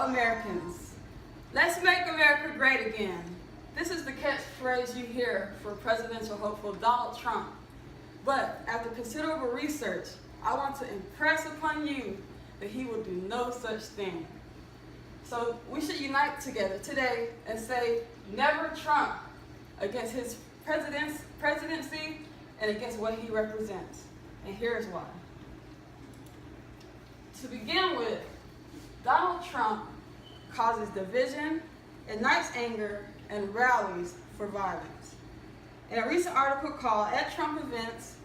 Fellow Americans, let's make America great again. This is the catchphrase you hear for presidential hopeful Donald Trump. But after considerable research, I want to impress upon you that he will do no such thing. So we should unite together today and say, never Trump, against his presidency and against what he represents. And here's why. To begin with, Donald Trump causes division, ignites anger, and rallies for violence. In a recent article called "At Trump Events,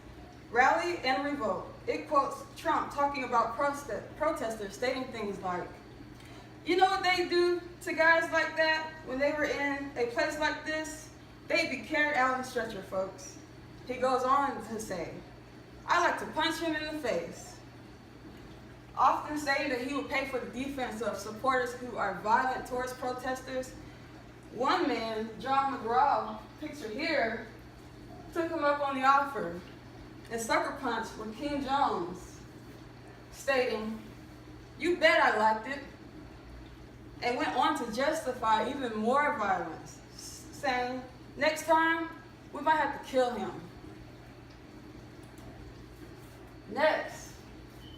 Rally and Revolt," it quotes Trump talking about protesters stating things like, "You know what they do to guys like that when they were in a place like this? They'd be carried out in a stretcher, folks." He goes on to say, "I like to punch him in the face," often saying that he would pay for the defense of supporters who are violent towards protesters. One man, John McGraw, pictured here, took him up on the offer and sucker punched Rakeem Jones, stating, "You bet I liked it," and went on to justify even more violence, saying, "Next time, we might have to kill him." Next,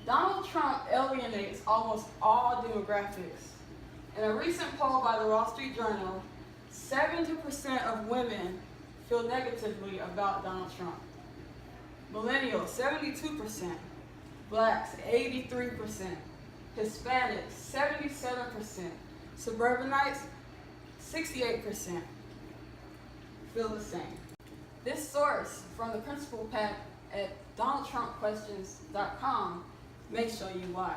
Donald Trump alienates almost all demographics. In a recent poll by the Wall Street Journal, 70% of women feel negatively about Donald Trump. Millennials, 72%. Blacks, 83%. Hispanics, 77%. Suburbanites, 68%. Feel the same. This source from the principal pack at DonaldTrumpQuestions.com may show you why.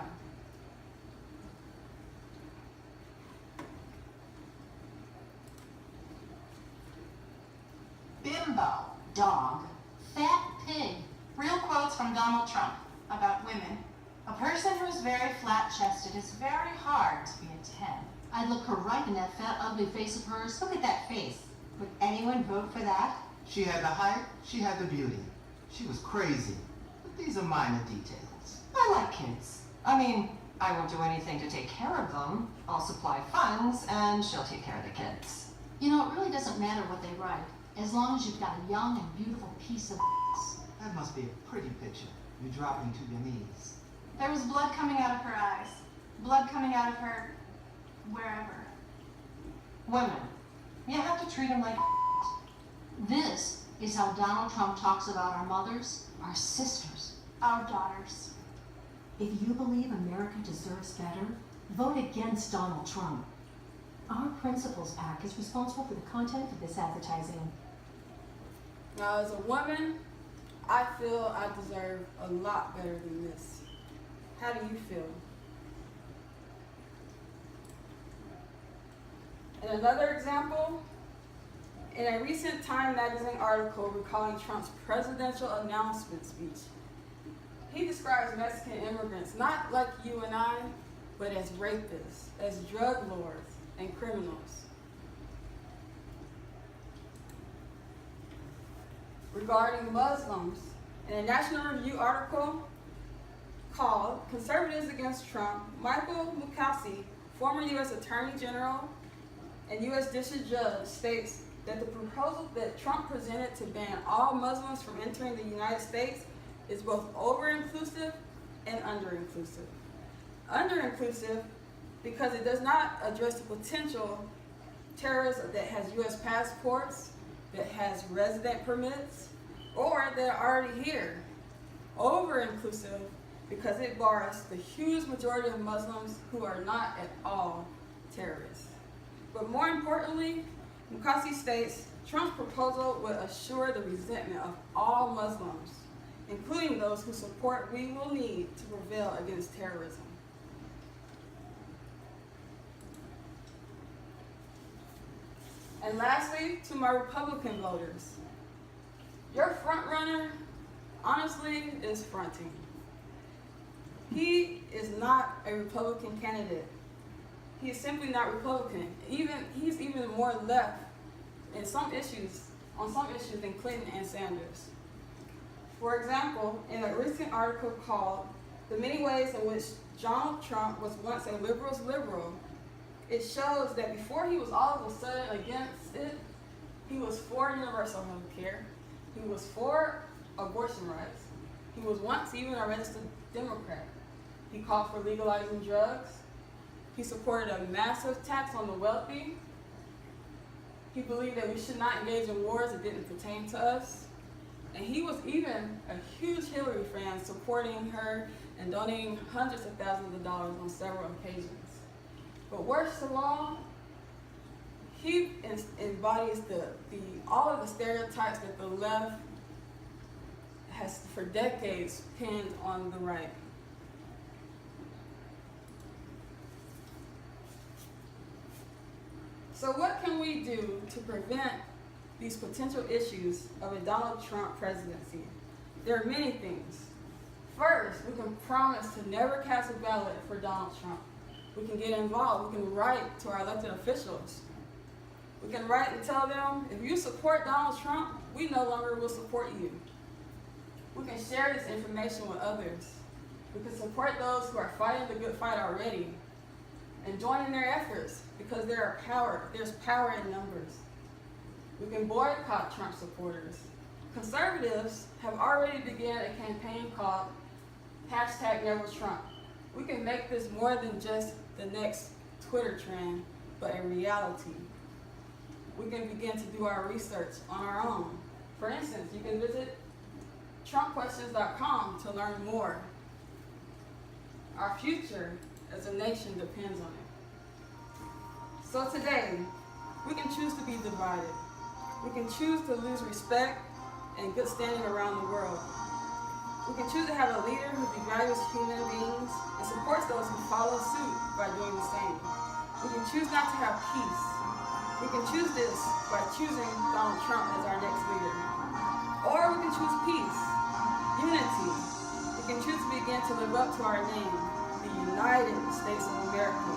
Bimbo, dog, fat pig. Real quotes from Donald Trump about women. A person who is very flat-chested is very hard to be a 10. I'd look her right in that fat, ugly face of hers. Look at that face. Would anyone vote for that? She had the height, she had the beauty. She was crazy. But these are minor details. I like kids. I mean, I won't do anything to take care of them. I'll supply funds, and she'll take care of the kids. You know, it really doesn't matter what they write, as long as you've got a young and beautiful piece of That must be a pretty picture. You dropping to your knees. There was blood coming out of her eyes. Blood coming out of her wherever. women. You have to treat them like This is how Donald Trump talks about our mothers, our sisters, Our daughters. If you believe America deserves better, vote against Donald Trump. Our Principles PAC is responsible for the content of this advertising. Now, as a woman, I feel I deserve a lot better than this. How do you feel? And another example, in a recent Time magazine article recalling Trump's presidential announcement speech, he describes Mexican immigrants not like you and I, but as rapists, as drug lords, and criminals. Regarding Muslims, in a National Review article called "Conservatives Against Trump," Michael Mukasey, former U.S. Attorney General and U.S. District Judge, states that the proposal that Trump presented to ban all Muslims from entering the United States is both over-inclusive and under-inclusive. Under-inclusive because it does not address the potential terrorists that has U.S. passports, that has resident permits, or that are already here. Over-inclusive because it bars the huge majority of Muslims who are not at all terrorists. But more importantly, Mukasey states Trump's proposal would assure the resentment of all Muslims, including those whose support we will need to prevail against terrorism. And lastly, to my Republican voters, your front runner, honestly, is fronting. He is not a Republican candidate. He is simply not Republican. He's even more left in some issues, on some issues than Clinton and Sanders. For example, in a recent article called "The Many Ways in Which Donald Trump Was Once a Liberal's Liberal," it shows that before he was all of a sudden against it, he was for universal health care. He was for abortion rights. He was once even a registered Democrat. He called for legalizing drugs. He supported a massive tax on the wealthy. He believed that we should not engage in wars that didn't pertain to us. And he was even a huge Hillary fan, supporting her and donating hundreds of thousands of dollars on several occasions. But worst of all, he embodies all of the stereotypes that the left has for decades pinned on the right. So what can we do to prevent these potential issues of a Donald Trump presidency? There are many things. First, we can promise to never cast a ballot for Donald Trump. We can get involved. We can write to our elected officials. We can write and tell them, if you support Donald Trump, we no longer will support you. We can share this information with others. We can support those who are fighting the good fight already and join in their efforts, because there's power in numbers. We can boycott Trump supporters. Conservatives have already begun a campaign called #NeverTrump. We can make this more than just the next Twitter trend, but a reality. We can begin to do our research on our own. For instance, you can visit TrumpQuestions.com to learn more. Our future as a nation depends on it. So today, we can choose to be divided. We can choose to lose respect and good standing around the world. We can choose to have a leader who devalues human beings and supports those who follow suit by doing the same. We can choose not to have peace. We can choose this by choosing Donald Trump as our next leader. Or we can choose peace, unity. We can choose to begin to live up to our name, the United States of America.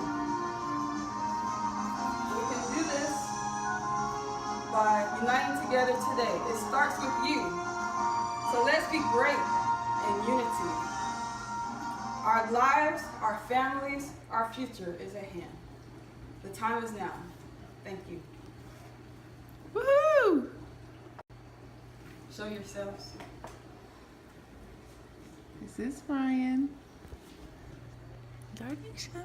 We can do this by uniting together today. It starts with you. So let's be great in unity. Our lives, our families, our future is at hand. The time is now. Thank you. Woohoo! Show yourselves. This is Ryan. Darnisha.